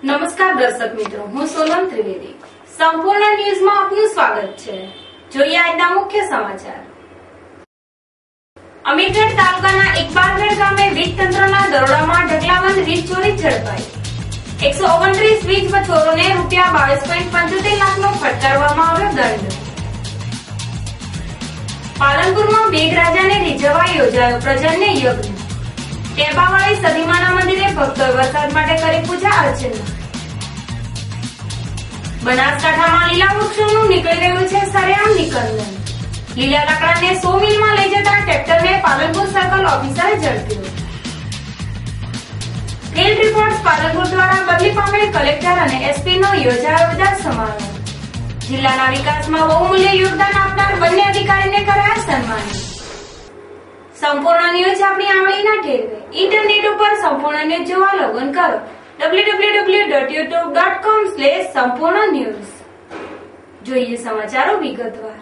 નમસ્કાર દર્શક મિત્રો, હું સોનમ ત્રિવેદી. સંપૂર્ણ ન્યૂઝમાં આપનું સ્વાગત છે. જોઈએ આજના મુખ્ય સમાચાર. અમીરગઢ તાલુકાના ઇકબાલગઢ ગામે વીજ તંત્રના દરોડામાં ઢગલાબંધ વીજ ચોરી ઝડપાઈ. 129 વીજ ચોરોને રૂપિયા 22.75 લાખનો ફટકારવામાં આવ્યો દંડ. પાલનપુરમાં મેઘરાજાને રીઝવવા યોજાયો પ્રજન્ય યજ્ઞ. ટેબાવાળી સદીમાના મંદિરે ભક્તોએ વરસાદ માટે કરી પૂજા અર્ચના. બનાસકાંઠામાં લીલા વૃક્ષોનું નીકળી રહ્યું છે સરેઆમ નિકંદન. લીલા લાકડાને 100 મિલમાં લઈ જતા ટ્રેક્ટરને પાલનપુર સર્કલ ઓફિસરે ઝડપ્યું. ફિલ્ડ રિપોર્ટ્સ પાલનપુર દ્વારા બદલી પામેલ કલેક્ટર અને એસપીનો યોજાયો વિદાય સમારોહ. જિલ્લાના વિકાસમાં બહુમૂલ્ય યોગદાન આપનાર બંને અધિકારીને કરાયા સન્માનિત. સંપૂર્ણ ન્યૂઝ આપણી આંગળીના ટેરવે. ઇન્ટરનેટ ઉપર સંપૂર્ણ ન્યૂઝ જોવા લોગિન કરો www.youtube.com/sampoornanews. જોઈએ સમાચારો વિગતવાર.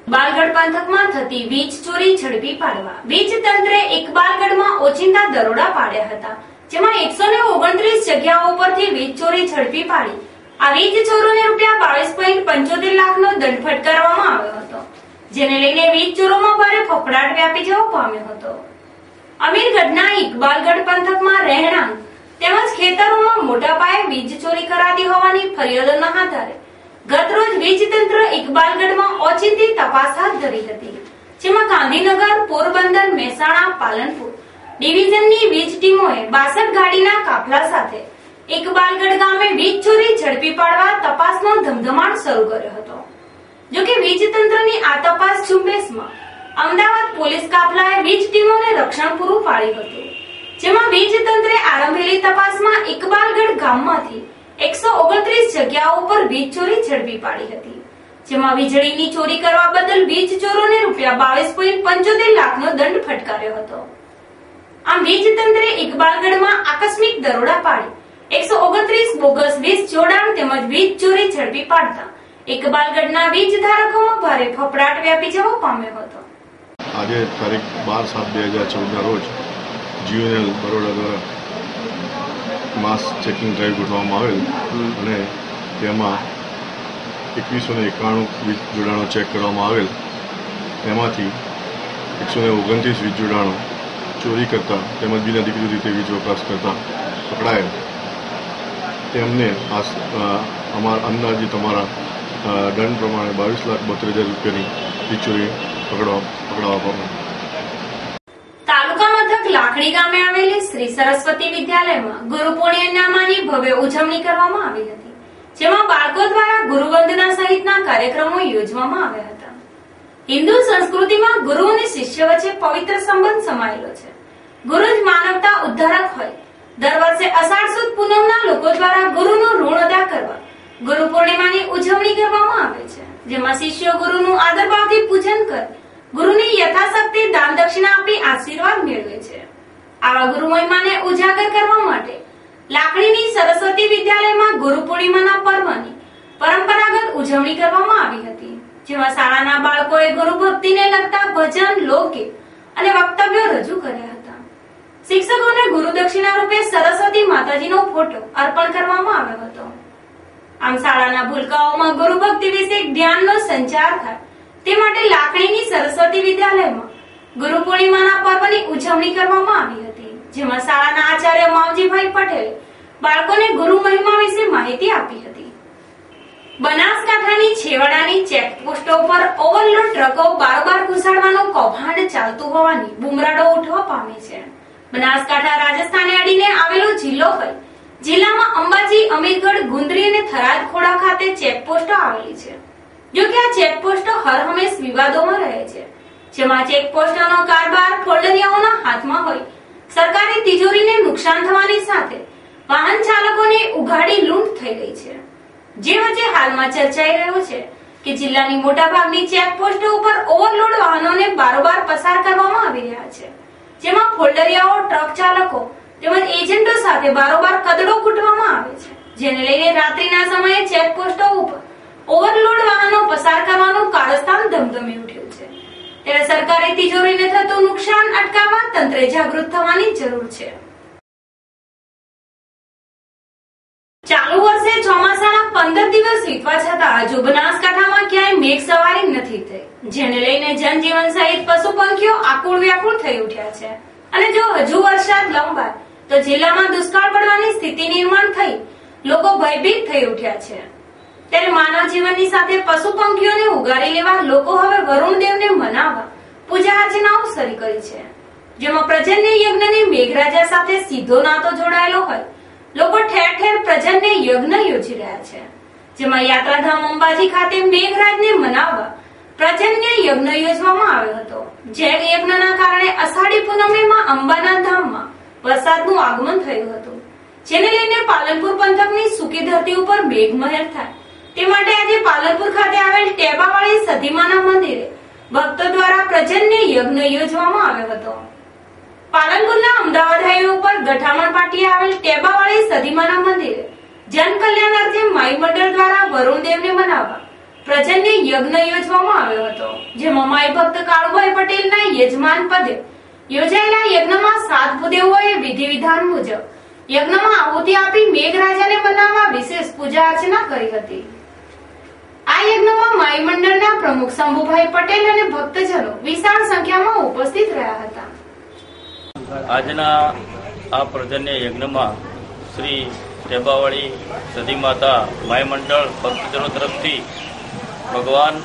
ઇકબાલગઢ પંથકમાં થતી વીજ ચોરી ઝડપી પાડવા વીજ તંત્રે ઇકબાલગઢમાં ઓચિંતા દરોડા પાડ્યા હતા, જેમાં 129 જગ્યાઓ પરથી વીજ ચોરી ઝડપી પાડી આ વીજ ચોરોને રૂપિયા 22.75 લાખનો દંડ ફટકારવામાં આવ્યો હતો, જેને લઈને વીજ ચોરોમાં ભારે ફફડાટ વ્યાપી જવા પામ્યો હતો. અમીરગઢના ઇકબાલગઢ પંથકમાં રહેણાંક તેમજ ખેતરોમાં મોટા પાયે વીજ ચોરી કરાતી હોવાની ફરિયાદોના આધારે ગતરોજ વીજ તંત્ર ઇકબાલગઢમાં ઓચિંતી તપાસ હાથ ધરી હતી, જેમાં ગાંધીનગર, પોરબંદર, મહેસાણા, પાલનપુર ડિવિઝનની વીજ ટીમોએ 62 ગાડીના કાફલા સાથે ઇકબાલગઢ ગામે વીજ ચોરી ઝડપી પાડવા તપાસનો ધમધમાટ શરૂ કર્યો હતો. જોકે વીજ તંત્રની આ તપાસ ઝુંબેશમાં અમદાવાદ પોલીસ કાફલાએ વીજ ટીમોને રક્ષણ પૂરું પાડ્યું હતું, જેમાં વીજ તંત્રે આરંભેલી તપાસમાં ઇકબાલગઢ ગામમાંથી 129 જગ્યાઓ પર વીજ ચોરી ઝડપી પાડી હતી, જેમાં વીજળીની ચોરી કરવા બદલ વીજ ચોરોને રૂપિયા 22.75 લાખનો દંડ ફટકાર્યો હતો. આમ વીજ તંત્રે ઇકબાલગઢમાં આકસ્મિક દરોડા પાડી 129 બોગસ વીજ જોડાણ તેમજ વીજ ચોરી ઝડપી પાડતા ઇકબાલગઢના વીજ ધારકોમાં ભારે ફફડાટ વ્યાપી જવા પામ્યો હતો. આજે તારીખ 12/7/2014 રોજ જીઓએનએલ બરોડા દ્વારા માસ ચેકિંગ ડ્રાઈવ ગોઠવવામાં આવેલ અને તેમાં 2191 વીજ જોડાણો ચેક કરવામાં આવેલ. તેમાંથી 129 વીજ જોડાણો ચોરી કરતા તેમજ બિનઅધિકૃત રીતે વીજ વપરાશ કરતા પકડાયેલ. તેમને અંદાજિત અમારા દંડ પ્રમાણે 22,72,000 રૂપિયાની વીજ ચોરી પકડાવવા પામ્યા. તાલુકા મથક લાખણી ગામે આવેલી શ્રી સરસ્વતી વિદ્યાલયમાં ગુરુ પૂર્ણિમાની ભવ્ય ઉજવણી કરવામાં આવી હતી, જેમાં બાળકો દ્વારા ગુરુવંદના સહિતના કાર્યક્રમો યોજવામાં આવ્યા હતા. હિન્દુ સંસ્કૃતિમાં ગુરુ અને શિષ્ય વચ્ચે પવિત્ર સંબંધ સમાયેલો છે. ગુરુ જ માનવતા ઉદ્ધારક હોય. દર વર્ષે અષાઢ સુદ પૂનમના લોકો દ્વારા ગુરુનું ઋણ અદા કરવા ગુરુ પૂર્ણિમાની ઉજવણી કરવામાં આવે છે, જેમાં શિષ્યો ગુરુનું આદરભાવથી પૂજન કરી ગુરુની યથાશક્તિ દાન દક્ષિણા આપી આશીર્વાદ મેળવે છે. આવા ગુરુ મહિમાને ઉજાગર કરવા માટે લાખણીની સરસ્વતી વિદ્યાલયમાં ગુરુ પૂર્ણિમાના પર્વની પરંપરાગત ઉજવણી કરવામાં આવી હતી, જેમાં શાળાના બાળકોએ ગુરુ ભક્તિને લગતા ભજન, લોકગીત અને વક્તવ્યો રજૂ કર્યા હતા. શિક્ષકોને ગુરુ દક્ષિણા રૂપે સરસ્વતી માતાજીનો ફોટો અર્પણ કરવામાં આવ્યો હતો. આમ શાળાના ભૂલકાઓમાં ગુરુ ભક્તિ વિશે જ્ઞાનનો સંચાર થાય તે માટે લાખણીની સરસ્વતી વિદ્યાલયમાં ગુરુ પૂર્ણિમાના પર્વની ઉજવણી કરવામાં આવી હતી, જેમાં શાળાના આચાર્ય માવજીભાઈ પટેલે બાળકોને ગુરુ મહિમા વિશે માહિતી આપી હતી. બનાસકાંઠાની છેવાડાની ચેકપોસ્ટો પર ઓવરલોડ ટ્રકો બારોબાર ઘુસાડવાનું કૌભાંડ ચાલતું હોવાની બુમરાડો ઉઠવા પામી છે. બનાસકાંઠા રાજસ્થાને અડીને આવેલો જિલ્લો હોય. જિલ્લામાં અંબાજી, અમીરગઢ, ગુંદરી અને થરાદ ખોડા ખાતે ચેકપોસ્ટો આવેલી છે. જો કે આ ચેકપોસ્ટો હરહંમેશ વિવાદોમાં રહે છે, જેમાં ચેકપોસ્ટોનો કારભાર ફોલ્ડરિયાઓના હાથમાં હોય. સરકારી તિજોરીને નુકસાન થવાની સાથે વાહન ચાલકોને ઉઘાડી લૂંટ થઈ રહી છે. જે વચ્ચે હાલમાં ચર્ચાઈ રહ્યો છે કે જિલ્લાની મોટાભાગની ચેકપોસ્ટો ઉપર ઓવરલોડ વાહનોને બારોબાર પસાર કરવામાં આવી રહ્યા છે, જેમાં ફોલ્ડરિયાઓ, ટ્રક ચાલકો તેમજ એજન્ટો સાથે બારોબાર કદડો કૂટવામાં આવે છે, જેને લઈને રાત્રિના સમયે ચેકપોસ્ટો ઉપર ઓવરલોડ વાહનો પસાર કરવાનું કારસ્તાન ધમધમી ઉઠ્યું છે. ત્યારે સરકારી તિજોરીને થતું નુકસાન અટકાવવા તંત્રે જાગૃત થવાની જરૂર છે. દિવસ વીતવા છતાં હજુ બનાસકાંઠામાં ક્યાંય મેઘ સવારી નથી થઈ, જેને લઈને જનજીવન સહિત પશુ પંખીઓ આકુળ વ્યાકુળ થઈ ઉઠ્યા છે અને જો હજુ વરસાદ લંબાય તો જિલ્લામાં દુષ્કાળ પડવાની સ્થિતિ નિર્માણ થઈ લોકો ભયભીત થઈ ઉઠ્યા છે। ત્યારે માનવ જીવનની સાથે પશુ પંખીઓને ઉગારી લેવા લોકો હવે વરુણ દેવને મનાવવા પૂજા અર્ચનાઓ શરૂ કરી છે, જેમાં પ્રજન્ય યજ્ઞની મેઘરાજા સાથે સીધો નાતો જોડાયેલો હોય લોકો ઠેર ઠેર પ્રજન્ય યજ્ઞ યોજી રહ્યા છે, જેમાં યાત્રાધામ અંબાજી ખાતે મેઘરાજને મનાવવા પ્રજન્ય યજ્ઞ યોજવામાં આવ્યો હતો। જે યજ્ઞના કારણે અષાઢી પૂનમમાં અંબાના ધામમાં વરસાદનું આગમન થયું હતું, જેને લઈને પાલનપુર પંથકની સૂકી ધરતી ઉપર મેઘમહેર થાય તે માટે આજે પાલનપુર ખાતે આવેલ ટેબાવાળી સધીમાના મંદિરે ભક્તો દ્વારા પ્રજન્ય યજ્ઞ યોજવામાં આવ્યો હતો। પાલનપુરના અમદાવાદ હાઈવે ઉપર ગઠામણ પાટીએ આવેલ ટેબાવાળી સધીમાના મંદિરે જન કલ્યાણાર્થે માઈ મંડળ દ્વારા વરુણ દેવને મનાવવા પ્રજન્ય યજ્ઞ યોજવામાં આવ્યો હતો, જેમાં માઈ ભક્ત કાળુભાઈ પટેલના યજમાન પદે યોજાયેલા યજ્ઞમાં 7 ભૂદેવોએ વિધિ વિધાન મુજબ યજ્ઞમાં આહુતિ આપી મેઘરાજાને મનાવવા વિશેષ પૂજા અર્ચના કરી હતી। આ યજ્ઞમાં માઈ મંડળના પ્રમુખ શંભુભાઈ પટેલ અને ભક્તજનો વિશાળ સંખ્યામાં ઉપસ્થિત રહ્યા હતા। આજના આ પ્રજન્ય યજ્ઞમાં શ્રી ટેબાવાળી સધી માતા માય મંડળ ભક્તજનો તરફથી ભગવાન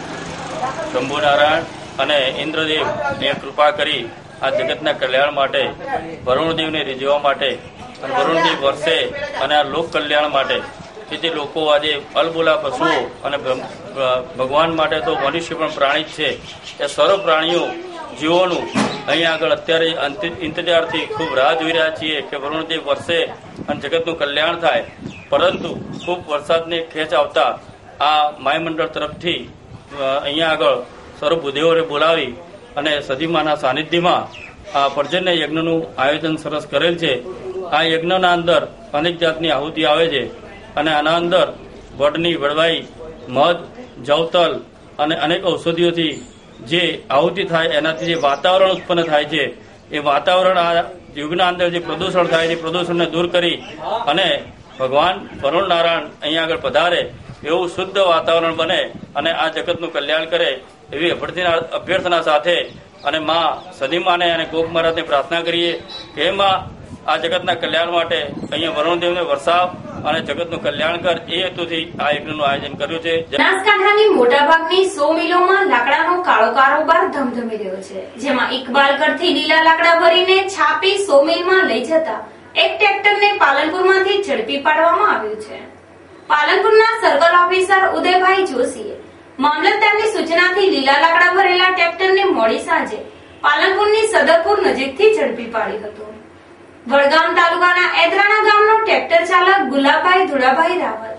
શંભુનારાયણ અને ઇન્દ્રદેવ એ કૃપા કરી આ જગતના કલ્યાણ માટે વરુણદેવને રીઝવવા માટે અને વરુણદેવ વર્ષે અને આ લોક કલ્યાણ માટે જેથી લોકો આજે અલબોલા પશુઓ અને ભગવાન માટે તો મનુષ્ય પણ પ્રાણી જ છે એ સર્વ પ્રાણીઓ જીવોનું અહીંયા આગળ અત્યારે ઇંતજારથી ખૂબ રાહ જોઈ રહ્યા છીએ કે વરુણદેવ વર્ષે અને જગતનું કલ્યાણ થાય, પરંતુ ખૂબ વરસાદની ખેંચ આવતા આ માય મંડળ તરફથી અહીંયા આગળ સર્વ ભૂદેવોને બોલાવી અને સધીમાના સાનિધ્યમાં આ પર્જન્ય યજ્ઞનું આયોજન સરસ કરેલ છે। આ યજ્ઞના અંદર અનેક જાતની આહુતિ આવે છે અને આના અંદર વડની વડવાઈ, મધ, જવતલ અને અનેક ઔષધિઓથી જે આહુતિ થાય એનાથી જે વાતાવરણ ઉત્પન્ન થાય છે એ વાતાવરણ આ યુગના અંદર જે પ્રદૂષણ થાય છે પ્રદૂષણને દૂર કરી અને ભગવાન વરુણ નારાયણ અહીંયા આગળ પધારે એવું શુદ્ધ વાતાવરણ બને અને આ જગતનું કલ્યાણ કરે એવી અભ્યર્થના સાથે અને માં સધીમાને અને ગોપ મહારાજને પ્રાર્થના કરીએ કે માં આ જગતના કલ્યાણ માટે અહીંયા વરુણદેવને વરસાવ અને જગતનું કલ્યાણ કર એ હેતુથી આ યજ્ઞનું આયોજન કર્યું છે। બનાસકાંઠાની મોટાભાગની 100 મિલોમાં લાકડાનો કાળો કારોબાર ધમધમી રહ્યો છે, જેમાં ઇકબાલગઢથી લીલા લાકડા ભરીને છાપી 100 મિલમાં લઈ જતા એક ટ્રેક્ટરને પાલનપુરમાંથી ઝડપી પાડવામાં આવ્યું છે। પાલનપુરના સર્કલ ઓફિસર ઉદયભાઈ જોશીએ મામલતદારની સૂચનાથી લીલા લાકડા ભરેલા ટ્રેક્ટરને મોડી સાંજે પાલનપુરની સદરપુર નજીકથી ઝડપી પાડ્યું હતું। વડગામ તાલુકાના એદરાણા ગામનો ટ્રેક્ટર ચાલક ગુલાબભાઈ ધુડાભાઈ રાવલ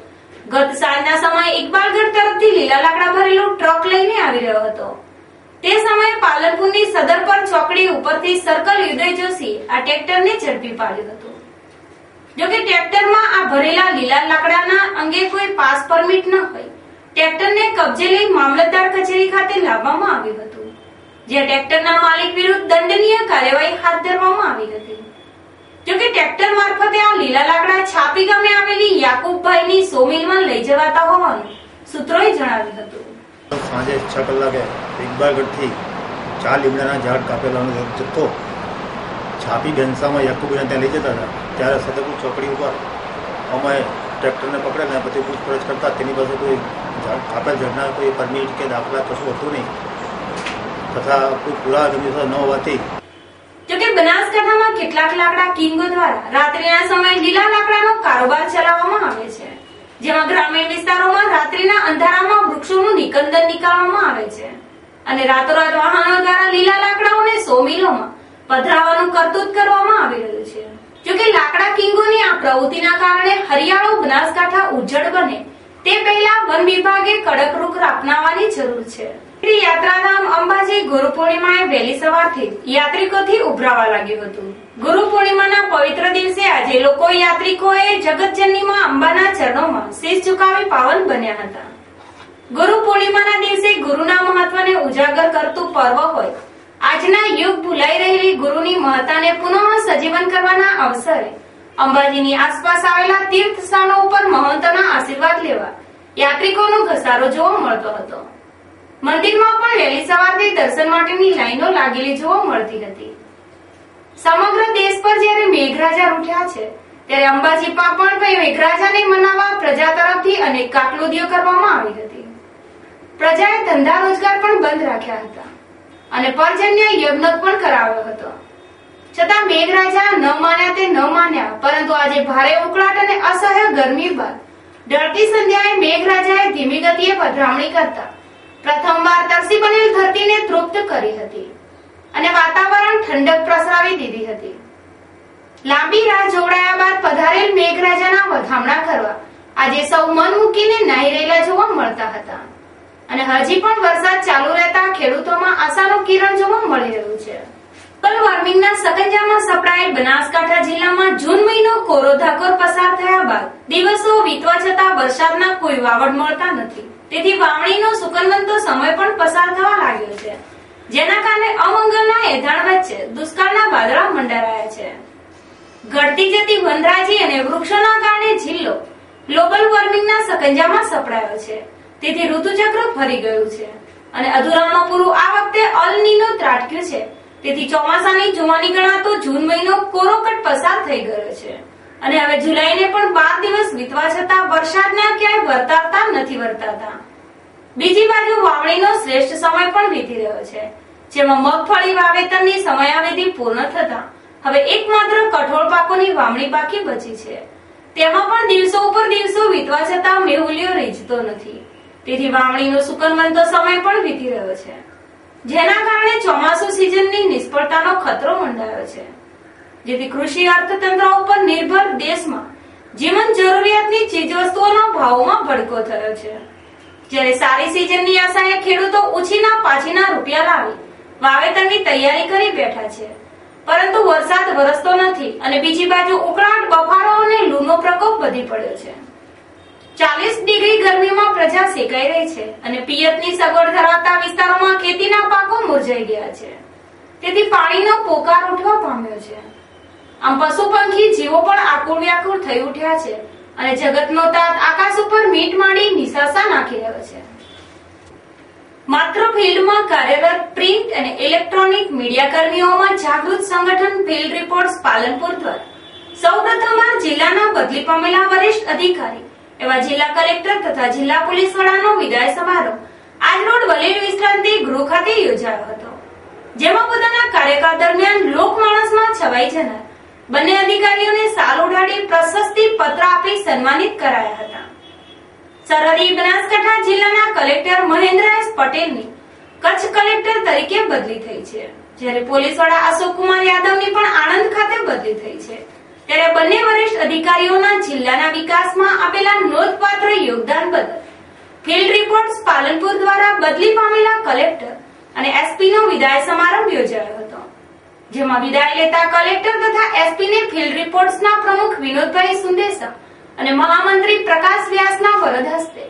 ગત સાંજના સમયે ઇકબાલગઢ તરફથી લીલા લાકડા ભરેલું ટ્રક લઈને આવી રહ્યો હતો। તે સમયે પાલનપુરની સદરપર ચોકડી ઉપરથી સર્કલ ઉદય જોશી આ ટ્રેક્ટરને ઝડપી પાડ્યું હતું। જોકે ટ્રેક્ટરમાં આ ભરેલા લીલા લાકડાના અંગે કોઈ પાસ પરમિટ ન હોય ટ્રેક્ટરને કબજે લઈ મામલતદાર કચેરી ખાતે લાવવામાં આવ્યું હતું, જે ટ્રેક્ટરના માલિક વિરુદ્ધ દંડનીય કાર્યવાહી હાથ ધરવામાં આવી હતી। જોકે ટ્રેક્ટર મારફતે આ લીલા લાકડા છાપી ગામે આવેલી યાકુબભાઈની 100 મિલમાં લઈ જવાતા હોવાનું સૂત્રોએ જણાવ્યું હતું। સાંજે 6 કલાકે ઇકબાલગઢથી 4 લીમડાના ઝાડ કાપેલાનો જથ્થો છાપી બેન્સામાં યાકુબભાઈને ત્યાં લઈ જતા હતા, ત્યારે સદરપુર ચોકડી ઉપર અમે ટ્રેક્ટરને પકડેલા પછી પૂછપરછ કરતા તેની પાસે કોઈ કાપેલ ઝાડના કોઈ પરમિટ કે દાખલા કશું હતું નહીં તથા કોઈ પુરાવા જમીન ન હોવાથી જોકે બનાસકાંઠામાં કેટલાક લાકડા કિંગો દ્વારા રાત્રિના સમયે લીલા લાકડાનો કારોબાર ચલાવવામાં આવે છે, જેમાં ગ્રામીણ વિસ્તારોમાં રાત્રિના અંધારામાં વૃક્ષોનું નિકંદન નીકાળવામાં આવે છે અને રાતોરાત વાહનો દ્વારા લીલા લાકડાઓને 100 મિલોમાં પધરાવવાનું કરતૂત કરવામાં આવી રહ્યું છે। જોકે લાકડા કિંગોની આ પ્રવૃત્તિના કારણે હરિયાળો બનાસકાંઠા ઉજ્જડ બને તે પહેલા વન વિભાગે કડક રૂખ અપનાવવાની જરૂર છે। યાત્રાધામ અંબાજી ગુરુ પૂર્ણિમાએ વહેલી સવારથી યાત્રિકોથી ઉભરાવા લાગ્યું હતું। ગુરુ પૂર્ણિમાના પવિત્ર દિવસે આજે લોકો યાત્રિકોએ જગતજનની માં અંબાના ચરણોમાં શીશ ઝુકાવી પાવન બન્યા હતા। ગુરુ પૂર્ણિમાના દિવસે ગુરુના મહત્વને ઉજાગર કરતું પર્વ હોય આજના યુગ ભૂલાઈ રહેલી ગુરુની મહત્તાને પુનઃ સજીવન કરવાના અવસરે અંબાજીની આસપાસ આવેલા તીર્થ સ્થાનો ઉપર મહંતોના આશીર્વાદ લેવા યાત્રિકોનો ઘસારો જોવા મળતો હતો. મંદિરમાં પણ વહેલી સવારથી દર્શન માટેની લાઈનો લાગેલી જોવા મળતી હતી. સમગ્ર દેશ પર જ્યારે મેઘરાજા રૂઠ્યા છે ત્યારે અંબાજીમાં પણ મેઘરાજાને મનાવવા પ્રજા તરફથી અનેક કાકલુદીઓ કરવામાં આવી હતી. પ્રજાએ ધંધા રોજગાર પણ બંધ રાખ્યા હતા અને પર્જન્ય યજ્ઞ પણ કરાવ્યો હતો. છતાં મેઘરાજા ન માન્યા તે ન માન્યા, પરંતુ આજે ભારે ઉકળાટ અને અસહ્ય ગરમી બાદ ઢળતી સંધ્યાએ મેઘરાજાએ ધીમી ગતિએ પધરામણી કરતા પ્રથમવાર તરસી બનેલ ધરતીને તૃપ્ત કરી હતી અને વાતાવરણ ઠંડક પ્રસરાવી દીધી હતી. લાંબી રાહ જોડાયા બાદ પધારેલ મેઘરાજાના વધામણા કરવા આજે સૌ મન મૂકીને નાહી રહેલા જોવા મળતા હતા અને હજી પણ વરસાદ ચાલુ રહેતા ખેડૂતોમાં આશાનું કિરણ જોવા મળી રહ્યું છે. ગ્લોબલ વોર્મિંગના સકંજામાં સપડાયેલ બનાસકાંઠા જિલ્લામાં જૂન મહિનો કોરો ધાકોર પસાર થયા બાદ દિવસો વીતવા છતાં વરસાદના કોઈ વાવડ મળતા નથી. તેથી વાવણીનો સુકનવંતો સમય પણ પસાર થવા લાગ્યો છે, જેના કારણે અમંગલના એધાણ વચ્ચે દુષ્કાળના વાદળા મંડરાયા છે. ઘટતી જતી વનરાજી અને વૃક્ષોના કારણે જિલ્લો ગ્લોબલ વોર્મિંગના સકંજામાં સપડાયો છે. તેથી ઋતુચક્ર ફરી ગયું છે અને અધૂરામાં પૂરું આ વખતે અલ નીનો ત્રાટક્યું છે. તેથી ચોમાસાની જુવાની ગણાતો જૂન મહિનો કોરોકટ પસાર થઈ ગયો છે અને હવે જુલાઈને પણ 12 દિવસ વીતવા છતાં વરસાદના ક્યાંય વર્તાતા નથી વર્તાતા. બીજી બાજુ વાવણીનો શ્રેષ્ઠ સમય પણ વીતી રહ્યો છે, જેમાં મગફળી વાવેતરની સમયાવધિ પૂર્ણ થતા હવે એકમાત્ર કઠોળ પાકોની વાવણી બાકી બચી છે. તેમાં પણ દિવસો ઉપર દિવસો વીતવા છતાં મેહુલિયો રીઝતો નથી. તેથી વાવણીનો સુકનવંતો સમય પણ વીતી રહ્યો છે, જેના કારણે ચોમાસુ સિઝનની નિષ્ફળતાનો ખતરો મંડાયો છે. જેથી કૃષિ અર્થતંત્ર ઉપર નિર્ભર દેશમાં જીવન જરૂરિયાતની ચીજવસ્તુઓના ભાવોમાં ભડકો થયો છે. જ્યારે સારી સિઝનની આશાએ ખેડૂતો ઉછીના પાછીના રૂપિયા લાવી વાવેતરની તૈયારી કરી બેઠા છે, પરંતુ વરસાદ વરસતો નથી અને બીજી બાજુ ઉકળાટ, બફારો અને લૂનો પ્રકોપ વધી પડ્યો છે. 40 ડિગ્રી ગરમીમાં પ્રજા સેકાઈ રહી છે અને પિયતની સગવડ ધરાવતા વિસ્તારોમાં ખેતીના પાકો મુરઝાઈ ગયા છે. તેથી પાણીનો પોકાર ઉઠવા પામ્યો છે. આમ પશુ પંખી જીવો પણ આકુળ વ્યાકુળ થઈ ઉઠ્યા છે અને જગતનો તાત આકાશ ઉપર મીટ માંડી નિશાસા નાખી રહ્યો છે. માત્ર ફિલ્ડમાં કાર્યરત પ્રિન્ટ અને ઇલેક્ટ્રોનિક મીડિયા કર્મીઓમાં જાગૃત સંગઠન ફિલ્ડ રિપોર્ટ્સ પાલનપુર દ્વારા સૌપ્રથમવાર જિલ્લાના બદલી પામેલા વરિષ્ઠ અધિકારી એવા જિલ્લા કલેક્ટર તથા જિલ્લા પોલીસ વડાનો વિદાય સમારોહ આજરોડ વલીલ વિશ્રાંતિ ગૃહ ખાતે યોજાયો હતો, જેમાં પોતાના કાર્યકાળ દરમિયાન લોકમાનસમાં છવાઈ જનાર બંને અધિકારીઓને સાલ ઉડાડી પ્રશસ્તિ પત્ર આપી સન્માનિત કરાયા હતા. સરહદી બનાસકાંઠા જિલ્લાના કલેક્ટર મહેન્દ્ર એસ પટેલની કચ્છ કલેક્ટર તરીકે બદલી થઈ છે, જ્યારે પોલીસ વડા અશોક કુમાર યાદવની પણ આણંદ ખાતે બદલી થઈ છે. ત્યારે બંને વરિષ્ઠ અધિકારીઓના જિલ્લાના વિકાસમાં આપેલા નોંધપાત્ર યોગદાન બદલ ફિલ્ડ રિપોર્ટ્સ પાલનપુર દ્વારા બદલી પામેલા કલેક્ટર અને એસપીનો વિદાય સમારંભ યોજાયો હતો, જેમાં વિદાય લેતા કલેક્ટર તથા એસપીને ફિલ્ડ રિપોર્ટ્સના પ્રમુખ વિનોદભાઈ સુંદેસા અને મહામંત્રી પ્રકાશ વ્યાસના વરદ હસ્તે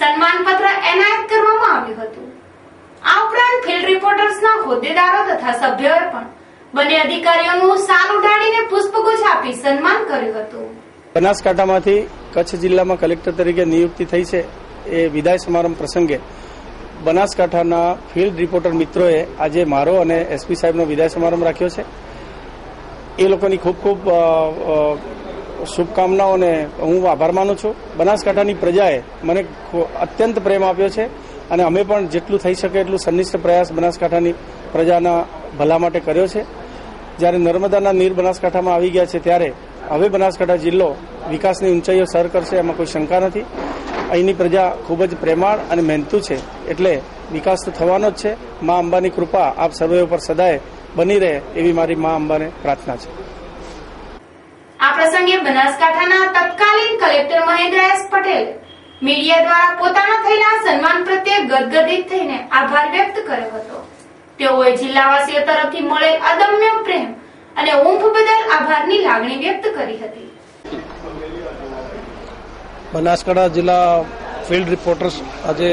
સન્માનપત્ર એનાયત કરવામાં આવ્યું હતું. આ ઉપરાંત ફિલ્ડ રિપોર્ટર્સના હોદ્દેદારો તથા સભ્યોએ પણ બંને અધિકારીઓનું સાલ ઉડાડીને પુષ્પગુચ્છ આપી સન્માન કર્યું હતું. બનાસકાંઠામાંથી કચ્છ જિલ્લામાં કલેક્ટર તરીકે નિયુક્તિ થઈ છે એ વિદાય સમારંભ પ્રસંગે બનાસકાંઠાના ફિલ્ડ રિપોર્ટર મિત્રોએ આજે મારો અને એસપી સાહેબનો વિદાય સમારંભ રાખ્યો છે. એ લોકોની ખૂબ ખૂબ શુભકામનાઓ અને હું આભાર માનું છું. બનાસકાંઠાની પ્રજાએ મને અત્યંત પ્રેમ આપ્યો છે અને અમે પણ જેટલું થઈ શકે એટલું સનિષ્ઠ પ્રયાસ બનાસકાંઠાની પ્રજાના ભલા માટે કર્યો છે. જ્યારે નર્મદાના નીર બનાસકાંઠામાં આવી ગયા છે ત્યારે હવે બનાસકાંઠા જિલ્લો વિકાસની ઊંચાઈઓ સર કરશે, એમાં કોઈ શંકા નથી. અહીંની પ્રજા ખૂબ જ પ્રેમાળ અને મહેનતુ છે, એટલે વિકાસ તો થવાનો જ છે. મા અંબાની કૃપા આપ સર્વે ઉપર સદાય બની રહે એવી મારી મા અંબાને પ્રાર્થના છે. આ પ્રસંગે બનાસકાંઠાના તત્કાલીન collector Mahendra S Patel media દ્વારા પોતાના થયેલા સન્માન પ્રત્યે ગદગદિત થઈને આભાર વ્યક્ત કર્યો હતો. તેઓએ જિલ્લાવાસીઓ તરફથી મળેલ અદમ્ય પ્રેમ અને ઊંઘ બદલ આભારની લાગણી વ્યક્ત કરી હતી. બનાસકાંઠા જિલ્લા ફિલ્ડ રિપોર્ટર્સ આજે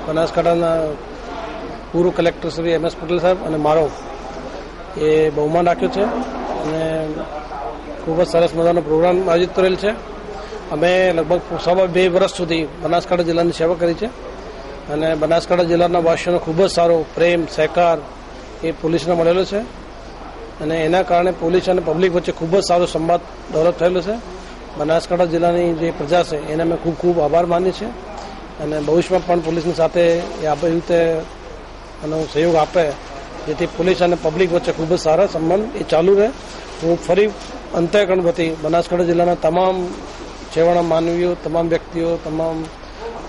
બનાસકાંઠાના પૂર્વ કલેક્ટર શ્રી MS પટેલ સાહેબ અને મારો એ બહુમાન રાખ્યો છે અને ખૂબ જ સરસ મજાનો પ્રોગ્રામ આયોજિત કરેલ છે. અમે લગભગ 2 વર્ષ સુધી બનાસકાંઠા જિલ્લાની સેવા કરી છે અને બનાસકાંઠા જિલ્લાના વાસીઓનો ખૂબ જ સારો પ્રેમ સહકાર એ પોલીસને મળેલો છે અને એના કારણે પોલીસ અને પબ્લિક વચ્ચે ખૂબ જ સારો સંવાદ ડેવલપ થયેલો છે. બનાસકાંઠા જિલ્લાની જે પ્રજા છે એને અમે ખૂબ ખૂબ આભાર માનીએ છીએ અને ભવિષ્યમાં પણ પોલીસની સાથે એ આવી રીતે એનો સહયોગ આપે જેથી પોલીસ અને પબ્લિક વચ્ચે ખૂબ જ સારા સંબંધ એ ચાલુ રહે. હું ફરી અંતઃકરણ વતી બનાસકાંઠા જિલ્લાના તમામ છેવાડા માનવીઓ, તમામ વ્યક્તિઓ, તમામ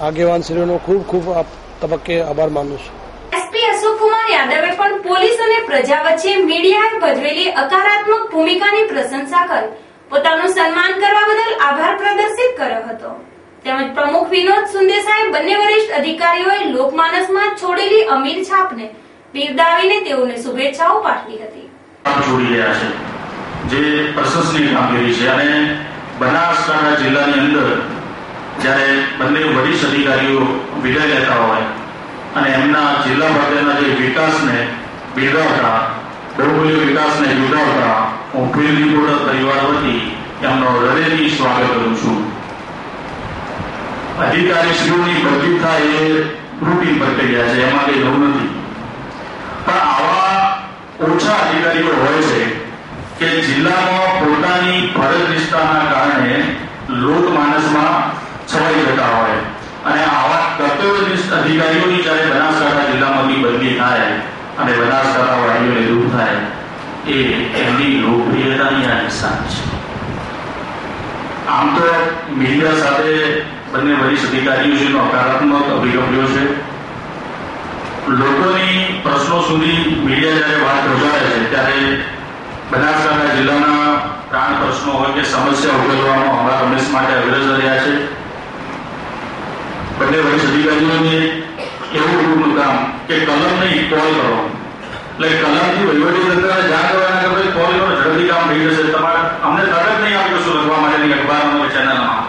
આગેવાનશ્રીઓનો ખૂબ ખૂબ આ તબક્કે આભાર માનું છું. એસપી અશોક કુમાર યાદવે પણ પોલીસ અને પ્રજા વચ્ચે મીડિયાએ ભજવેલી હકારાત્મક ભૂમિકાની પ્રશંસા કરી પોતાનું સન્માન કરવા બદલ આભાર પ્રદર્શિત કર્યો હતો. તેમજ પ્રમુખ વિનોદ સુંદેસાએ બંને વરિષ્ઠ અધિકારીઓએ લોકમાનસમાં છોડેલી અમીર છાપને બિરદાવીને તેઓને શુભેચ્છાઓ પાઠવી હતી. છોડી રહ્યા છે જે પ્રશંસનીય કામગીરી છે અને બનાસકાંઠા જિલ્લાની અંદર જ્યારે બંને વરિષ્ઠ અધિકારીઓ વિદાય લેતા હોય અને એમના જિલ્લા પ્રત્યેના જે વિકાસને બિરદાવતા, બહુમૂલ્ય વિકાસને બિરદાવતા હું ફિલ્ડ રિપોર્ટર પરિવાર વતી એમનો હૃદયથી સ્વાગત કરું છું. અધિકારીશ્રીઓની બદલી થાય એ રૂટીન પ્રક્રિયા છે, એમાં કંઈ નવું નથી. પણ આવા ઓછા અધિકારીઓ હોય છે કે જિલ્લામાં પોતાની ફરજ નિષ્ઠાના કારણે લોકમાનસમાં છવાઈ જતા હોય અને આવા કર્તવ્યનિષ્ઠ અધિકારીઓની જ્યારે બનાસકાંઠા જિલ્લામાંથી બદલી થાય અને બનાસકાંઠા વાળીઓને દૂર થાય એ એમની લોકપ્રિયતાની આ નિશાન છે. આમ તો મીડિયા સાથે બંને વરિષ્ઠ અધિકારીઓનો હકારાત્મક અભિગમ રહ્યો છે. લોકોની પ્રશ્નો સુધી મીડિયા જ્યારે વાત પહોંચાડે છે ત્યારે બનાસકાંઠા જિલ્લાના પ્રાણ પ્રશ્નો હોય કે સમસ્યા ઉકેલવાનો અમારા હંમેશ માટે અગ્રેસર રહ્યા છે. બંને વરિષ્ઠ અધિકારીઓને એવું ગ્રુપનું કામ કે કલમ નહીં કોલ કરો, એટલે કલમથી વહીવટી તંત્રને જાણ કરવાના કરતા કોલ કરો, ઝડપથી કામ થઈ જશે. તમારે અમને તરત નહીં આપણે કશું લખવા માટેની અખબારોમાં ચેનલમાં.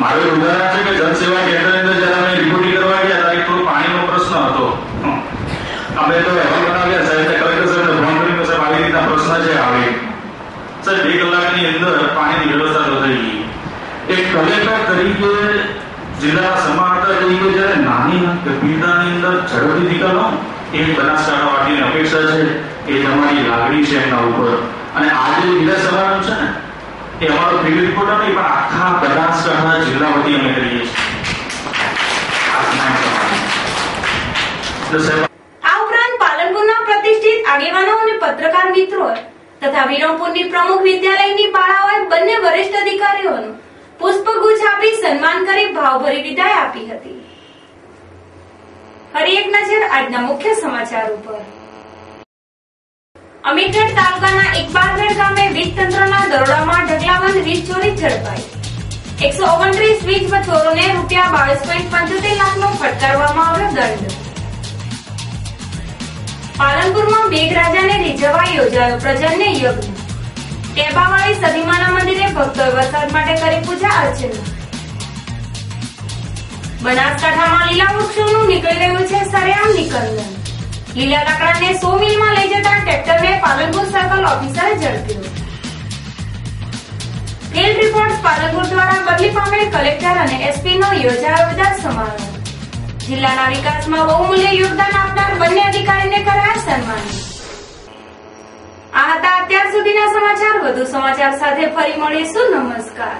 મારું ઉદાહરણ છે કે જનસેવા કેન્દ્રની અંદર જયારે અમે રિપોર્ટિંગ કરવા ગયા ત્યારે થોડો પાણીનો પ્રશ્ન હતો. અમે તો અહેવાલ બનાવ્યા, સાહેબ કલેક્ટર સાહેબને ફોન કરીને સાહેબ આવી રીતના પ્રશ્ન છે આવે સાહેબ 2 કલાકની અંદર પાણીની વ્યવસ્થા તો થઈ ગઈ. એક કલેક્ટર તરીકે જિલ્લાના સમાહર્તા તરીકે જયારે નાની ગંભીરતાની અંદર ઝડપથી નીકળો એ બનાસકાંઠા વાળીની અપેક્ષા છે, એ તમારી લાગણી છે એમના ઉપર. અને આજે વિધાનસભાનું છે ને એ અમારો ફિલ્ડ રિપોર્ટર નહીં પણ આખા બનાસકાંઠા જિલ્લા વતી અમે કરીએ છીએ. આ ઉપરાંત પાલનપુરના પ્રતિષ્ઠિત આગેવાનો અને પત્રકાર મિત્રો તથા વિરમપુરની પ્રમુખ વિદ્યાલયની બાળાઓએ બંને વરિષ્ઠ અધિકારીઓનું પુષ્પગુચ્છ આપી સન્માન કરી ભાવભરી વિદાય આપી હતી. ફરી એક નજર આજના મુખ્ય સમાચાર ઉપર. અમીરગઢ તાલુકાના ઇકબાલગઢ ગામે વીજ તંત્રના દરોડામાં ઢગલાબંધ વીજ ચોરી ઝડપાઈ. 129 વીજ ચોરોને ₹22.75 લાખનો ફટકારવામાં આવ્યો દંડ. પાલનપુરમાં મેઘરાજાને રીઝવવા યોજાયો પ્રજન્ય યજ્ઞ. ટેબાવાળી સદીમાના મંદિરે ભક્તોએ વરસાદ માટે કરી પૂજા અર્ચના. બનાસકાંઠામાં લીલા વૃક્ષોનું નીકળી રહ્યું છે સરેઆમ નિકંદન. લીલા લાકડાને 100 મિલમાં લઈ જતા ટ્રેક્ટરને પાલનપુર સર્કલ ઓફિસરે ઝડપ્યું. ફિલ્ડ રિપોર્ટ્સ પાલનપુર દ્વારા બદલી પામેલ કલેક્ટર અને એસપી નો યોજાયો વિદાય સમારોહ. જિલ્લાના વિકાસમાં બહુમૂલ્ય યોગદાન આપનાર બંને અધિકારીને કરાયા સન્માન. આ હતા અત્યાર સુધીના સમાચાર. વધુ સમાચાર સાથે ફરી મળીશું. નમસ્કાર.